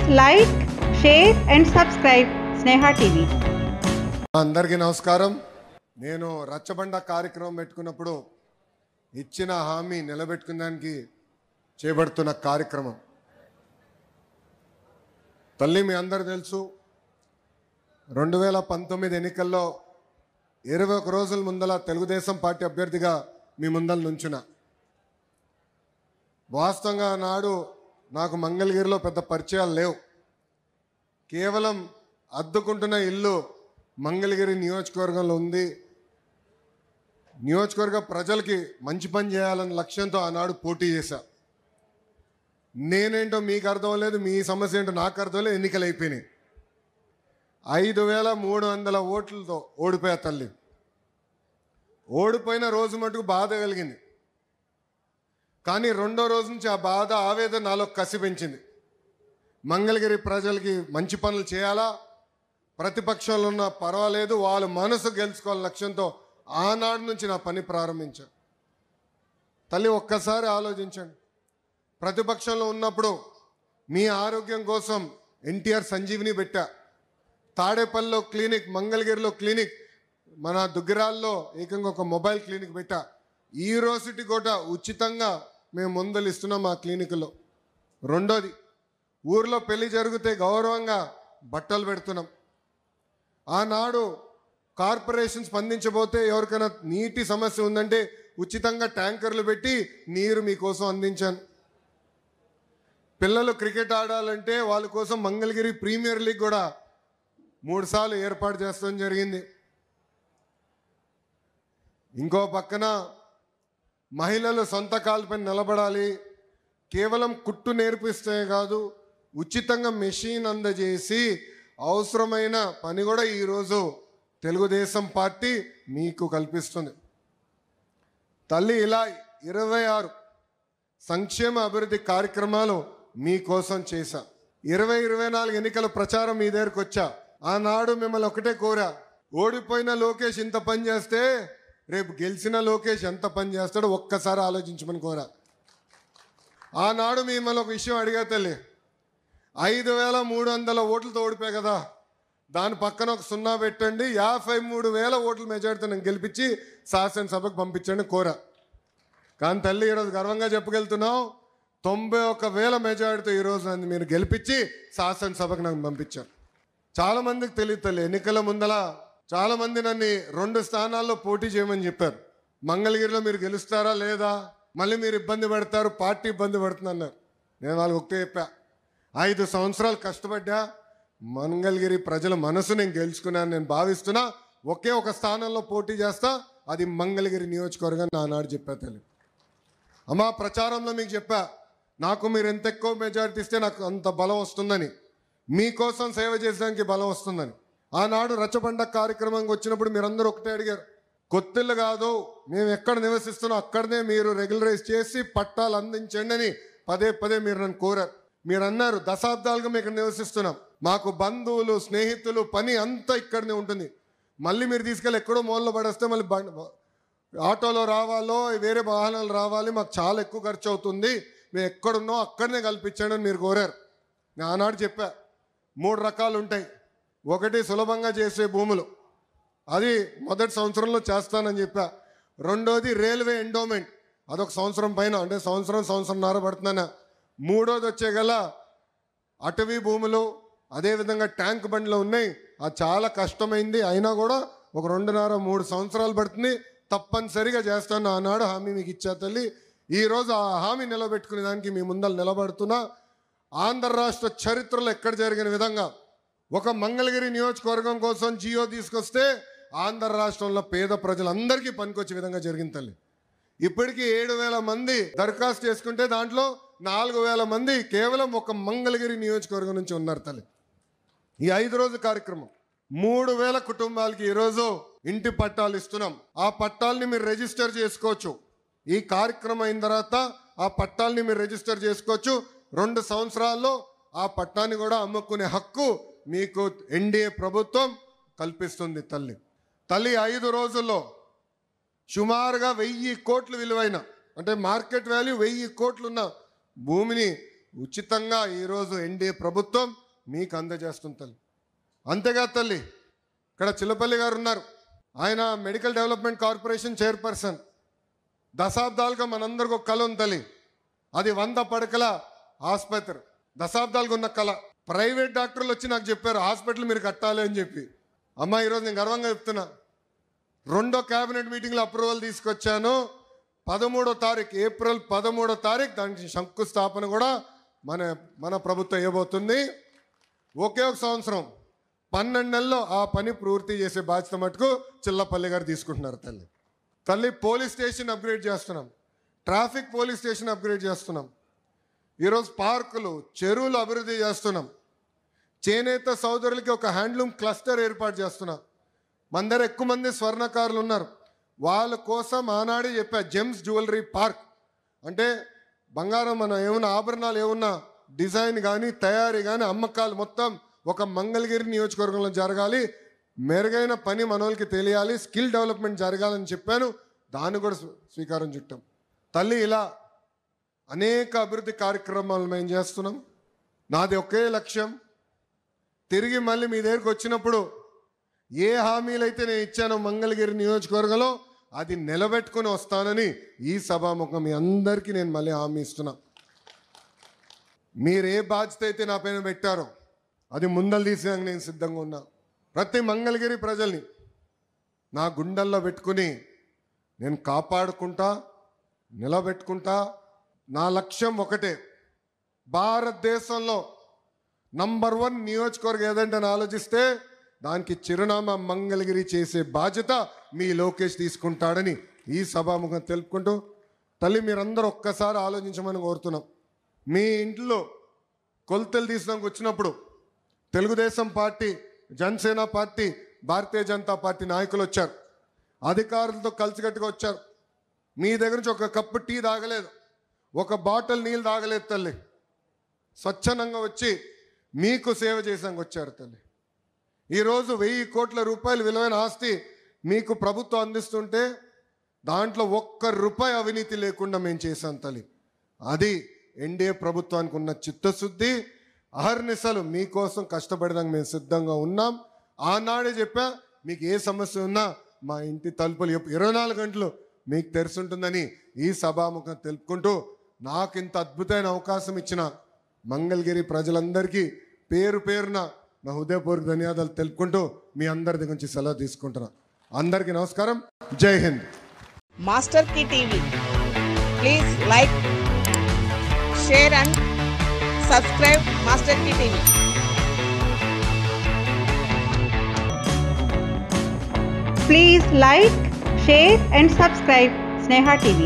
like, share and subscribe Sneha TV. అందరికీ నమస్కారం. నేను రచ్చబండ కార్యక్రమం పెట్టుకున్నప్పుడు ఇచ్చిన హామీ నిలబెట్టుకోవడానికి చేపడుతున్న కార్యక్రమం. తల్లి మీ అందరూ తెలుసు, 2019 ఎన్నికల్లో 21 రోజుల ముందల తెలుగుదేశం పార్టీ అభ్యర్థిగా మీ ముందల నుంచున. వాస్తవంగా నాడు నాకు మంగళగిరిలో పెద్ద పరిచయాలు లేవు. కేవలం అద్దుకుంటున్న ఇల్లు మంగళగిరి నియోజకవర్గంలో ఉంది. నియోజకవర్గ ప్రజలకి మంచి పని చేయాలన్న లక్ష్యంతో ఆనాడు పోటీ చేశా. నేనేంటో మీకు అర్థం లేదు, మీ సమస్య ఏంటో నాకు అర్థం లేదు. ఎన్నికలు అయిపోయినాయి. 5300 ఓట్లతో ఓడిపోయా తల్లి. ఓడిపోయిన రోజు మటుకు బాధ కలిగింది. కానీ రెండో రోజు నుంచి ఆ బాధ, ఆవేదన నాలో కసి పెంచింది. మంగళగిరి ప్రజలకి మంచి పనులు చేయాలా, ప్రతిపక్షంలో ఉన్న పర్వాలేదు, వాళ్ళ మనసు గెలుచుకోవాలని లక్ష్యంతో ఆనాడు నుంచి నా పని ప్రారంభించాను. తల్లి ఒక్కసారి ఆలోచించండి. ప్రతిపక్షంలో ఉన్నప్పుడు మీ ఆరోగ్యం కోసం ఎన్టీఆర్ సంజీవిని పెట్టా, తాడేపల్లిలో క్లినిక్, మంగళగిరిలో క్లినిక్, మన దుగ్గిరాల్లో ఏకంగా ఒక మొబైల్ క్లినిక్ పెట్టా. ఈ రోజుటి కూడా ఉచితంగా మేము మందులు ఇస్తున్నాం ఆ క్లినిక్లో. రెండోది, ఊర్లో పెళ్లి జరిగితే గౌరవంగా బట్టలు పెడుతున్నాం. ఆనాడు కార్పొరేషన్ స్పందించబోతే ఎవరికైనా నీటి సమస్య ఉందంటే ఉచితంగా ట్యాంకర్లు పెట్టి నీరు మీకోసం అందించాను. పిల్లలు క్రికెట్ ఆడాలంటే వాళ్ళ కోసం మంగళగిరి ప్రీమియర్ లీగ్ కూడా 3 సార్లు ఏర్పాటు చేస్తాం జరిగింది. ఇంకో పక్కన మహిళలు సొంత కాళ్ళపై నిలబడాలి, కేవలం కుట్టు నేర్పిస్తే కాదు, ఉచితంగా మెషిన్ అందజేసి అవసరమైన పని కూడా ఈరోజు తెలుగుదేశం పార్టీ మీకు కల్పిస్తుంది. తల్లి ఇలా 26 సంక్షేమ అభివృద్ధి కార్యక్రమాలు మీకోసం చేశా. 2024 ఎన్నికల ప్రచారం మీ దగ్గరకు వచ్చా. ఆనాడు మిమ్మల్ని ఒకటే కోరా, ఓడిపోయిన లోకేష్ ఇంత పని చేస్తే రేపు గెలిచిన లోకేష్ ఎంత పని చేస్తాడో ఒక్కసారి ఆలోచించమని కోరా. ఆనాడు మిమ్మల్ని ఒక విషయం అడిగా తల్లి, 5300 ఓట్లతో ఓడిపోయా కదా, దాని పక్కన ఒక 0 పెట్టండి, 53,000 ఓట్ల మెజార్టీతో నేను గెలిపించి శాసనసభకు పంపించండి కోరా. కానీ తల్లి ఈరోజు గర్వంగా చెప్పగలుగుతున్నాం, 91,000 మెజార్టీతో ఈరోజు నన్ను మీరు గెలిపించి శాసనసభకు నన్ను పంపించారు. చాలామందికి తెలియదు తల్లి, ఎన్నికల ముందల చాలామంది నన్ను 2 స్థానాల్లో పోటీ చేయమని చెప్పారు. మంగళగిరిలో మీరు గెలుస్తారా లేదా, మళ్ళీ మీరు ఇబ్బంది పడతారు, పార్టీ ఇబ్బంది పడుతుంది అన్నారు. నేను వాళ్ళకి ఒకటే చెప్పా, 5 సంవత్సరాలు కష్టపడ్డా, మంగళగిరి ప్రజల మనసు నేను గెలుచుకున్నాను నేను భావిస్తున్నా. ఒకే ఒక స్థానంలో పోటీ చేస్తా, అది మంగళగిరి నియోజకవర్గం ఆనాడు చెప్పా తల్లి. అమ్మా, ప్రచారంలో మీకు చెప్పా, నాకు మీరు ఎంత ఎక్కువ మెజారిటీ ఇస్తే నాకు అంత బలం వస్తుందని, మీకోసం సేవ చేసడానికి బలం వస్తుందని. ఆనాడు రచ్చబండ కార్యక్రమంకి వచ్చినప్పుడు మీరందరూ ఒకటే అడిగారు, కొత్తిల్లు కాదు, మేము ఎక్కడ నివసిస్తున్నాం అక్కడనే మీరు రెగ్యులరైజ్ చేసి పట్టాలు అందించండి అని పదే మీరు నన్ను కోరారు. మీరు అన్నారు, దశాబ్దాలుగా మేము ఇక్కడ నివసిస్తున్నాం, మాకు బంధువులు, స్నేహితులు, పని అంతా ఇక్కడనే ఉంటుంది, మళ్ళీ మీరు తీసుకెళ్ళి ఎక్కడో మూలలో పడేస్తే మళ్ళీ ఆటోలో రావాలో వేరే వాహనాలు రావాలి, మాకు చాలా ఎక్కువ ఖర్చు అవుతుంది, మేము ఎక్కడున్నాం అక్కడనే కల్పించండి అని మీరు కోరారు. నేను ఆనాడు చెప్పా, 3 రకాలు ఉంటాయి. ఒకటి సులభంగా చేసే భూములు, అది మొదటి సంవత్సరంలో చేస్తానని చెప్పా. రెండోది రైల్వే ఎండోమెంట్, అదొక సంవత్సరం పైన, అంటే సంవత్సరంన్నర పడుతున్నాను. మూడోది వచ్చే గల అటవీ భూములు, అదేవిధంగా ట్యాంక్ బండ్లు ఉన్నాయి, అది చాలా కష్టమైంది, అయినా కూడా ఒక 2.5-3 సంవత్సరాలు పడుతుంది, తప్పనిసరిగా చేస్తాను ఆనాడు హామీ మీకు ఇచ్చా తల్లి. ఈరోజు ఆ హామీ నిలబెట్టుకునే దానికి మీ ముందర నిలబడుతున్నా. ఆంధ్ర రాష్ట్ర చరిత్రలో ఎక్కడ జరిగిన విధంగా ఒక మంగళగిరి నియోజకవర్గం కోసం జియో తీసుకొస్తే ఆంధ్ర రాష్ట్రంలో పేద ప్రజలందరికీ పనికొచ్చే విధంగా జరిగింది తల్లి. ఇప్పటికీ 7,000 మంది దరఖాస్తు చేసుకుంటే దాంట్లో 4,000 మంది కేవలం ఒక మంగళగిరి నియోజకవర్గం నుంచి ఉన్నారు తల్లి. ఈ 5 రోజుల కార్యక్రమం 3,000 కుటుంబాలకి ఈరోజు ఇంటి పట్టాలు ఇస్తున్నాం. ఆ పట్టాలని మీరు రిజిస్టర్ చేసుకోవచ్చు. ఈ కార్యక్రమం అయిన తర్వాత ఆ పట్టాలని మీరు రిజిస్టర్ చేసుకోవచ్చు. 2 సంవత్సరాల్లో ఆ పట్టాన్ని కూడా అమ్ముకునే హక్కు మీకు ఎన్డీఏ ప్రభుత్వం కల్పిస్తుంది తల్లి. 5 రోజుల్లో సుమారుగా 1000 కోట్ల విలువైన, అంటే మార్కెట్ వాల్యూ 1000 కోట్లున్న భూమిని ఉచితంగా ఈరోజు ఎన్డీఏ ప్రభుత్వం మీకు అందజేస్తుంది తల్లి. అంతేకాదు తల్లి, ఇక్కడ చిల్లపల్లి గారు ఉన్నారు, ఆయన మెడికల్ డెవలప్మెంట్ కార్పొరేషన్ చైర్పర్సన్. దశాబ్దాలుగా మనందరికి ఒక కళ ఉంది తల్లి, అది 100 పడకల ఆసుపత్రి. దశాబ్దాలుగా ఉన్న కళ. ప్రైవేట్ డాక్టర్లు వచ్చి నాకు చెప్పారు హాస్పిటల్ మీరు కట్టాలి అని చెప్పి. అమ్మ ఈరోజు నేను గర్వంగా చెప్తున్నా, 2వ క్యాబినెట్ మీటింగ్లో అప్రూవల్ తీసుకొచ్చాను. 13వ తారీఖు, ఏప్రిల్ 13వ తారీఖు దానికి శంకుస్థాపన కూడా మన ప్రభుత్వం ఇవ్వబోతుంది. ఒకే ఒక సంవత్సరం 12 నెలల్లో ఆ పని పూర్తి చేసే బాధ్యత మటుకు చిల్లపల్లి గారు తీసుకుంటున్నారు తల్లి. పోలీస్ స్టేషన్ అప్గ్రేడ్ చేస్తున్నాం, ట్రాఫిక్ పోలీస్ స్టేషన్ అప్గ్రేడ్ చేస్తున్నాం. ఈరోజు పార్కులు, చెరువులు అభివృద్ధి చేస్తున్నాం. చేనేత సోదరులకి ఒక హ్యాండ్లూమ్ క్లస్టర్ ఏర్పాటు చేస్తున్నాం. మన దగ్గర ఎక్కువ మంది స్వర్ణకారులు ఉన్నారు, వాళ్ళ కోసం ఆనాడే చెప్పా జెమ్స్ జ్యువెలరీ పార్క్. అంటే బంగారం మన ఏమన్నా ఆభరణాలు ఏమన్నా డిజైన్ కానీ తయారీ కానీ అమ్మకాలు మొత్తం ఒక మంగళగిరి నియోజకవర్గంలో జరగాలి. మెరుగైన పని మనోళ్ళకి తెలియాలి, స్కిల్ డెవలప్మెంట్ జరగాలని చెప్పాను. దాన్ని కూడా స్వీకారం చుట్టాం తల్లి. ఇలా అనేక అభివృద్ధి కార్యక్రమాలు మేము చేస్తున్నాం. నాది ఒకే లక్ష్యం, తిరిగి మళ్ళీ మీ దగ్గరికి వచ్చినప్పుడు ఏ హామీలైతే నేను ఇచ్చానో మంగళగిరి నియోజకవర్గంలో అది నిలబెట్టుకుని వస్తానని ఈ సభాముఖం మీ అందరికీ నేను మళ్ళీ హామీ ఇస్తున్నా. మీరు ఏ బాధ్యత అయితే నా పైన పెట్టారో అది ముందలు తీసేందుకు నేను సిద్ధంగా ఉన్నా. ప్రతి మంగళగిరి ప్రజల్ని నా గుండెల్లో పెట్టుకుని నేను కాపాడుకుంటా, నిలబెట్టుకుంటా. నా లక్ష్యం ఒకటే, భారతదేశంలో నంబర్ 1 నియోజకవర్గం ఏదంటే ఆలోచిస్తే దానికి చిరునామా మంగళగిరి చేసే బాధ్యత మీ లోకేష్ తీసుకుంటాడని ఈ సభాముఖం తెలుపుకుంటూ తల్లి మీరందరూ ఒక్కసారి ఆలోచించమని కోరుతున్నాం. మీ ఇంట్లో కొలతలు తీసినాక వచ్చినప్పుడు Telugu Desam party, Janasena party, Bharatiya Janata party నాయకులు వచ్చారు, అధికారులతో కలిసికట్టుగా వచ్చారు. మీ దగ్గర నుంచి ఒక కప్పు టీ తాగలేదు, ఒక బాటిల్ నీళ్ళు తాగలేదు తల్లి. స్వచ్ఛందంగా వచ్చి మీకు సేవ చేసాక వచ్చారు తల్లి. ఈరోజు 1000 కోట్ల రూపాయలు విలువైన ఆస్తి మీకు ప్రభుత్వం అందిస్తుంటే దాంట్లో ₹1 అవినీతి లేకుండా మేము చేశాం తల్లి. అది ఎన్డీఏ ప్రభుత్వానికి ఉన్న చిత్తశుద్ధి. అహర్నిశలు మీకోసం కష్టపడడానికి మేము సిద్ధంగా ఉన్నాం. ఆనాడే చెప్పా, మీకు ఏ సమస్య ఉన్నా మా ఇంటి తలుపులు 24 గంటలు మీకు తెరుచుంటుందని ఈ సభాముఖం తెలుపుకుంటూ నాకు ఇంత అద్భుతమైన అవకాశం ఇచ్చిన మంగళగిరి ప్రజలందరికీ పేరు పేరున నా హృదయపూర్వక ధన్యవాదాలు తెలుపుకుంటూ మీ అందరి దగ్గర నుంచి సెలవు తీసుకుంటున్నా. అందరికీ నమస్కారం. జై హింద్. Master key TV, please like, share and subscribe master key TV. Please like, share and subscribe Sneha TV.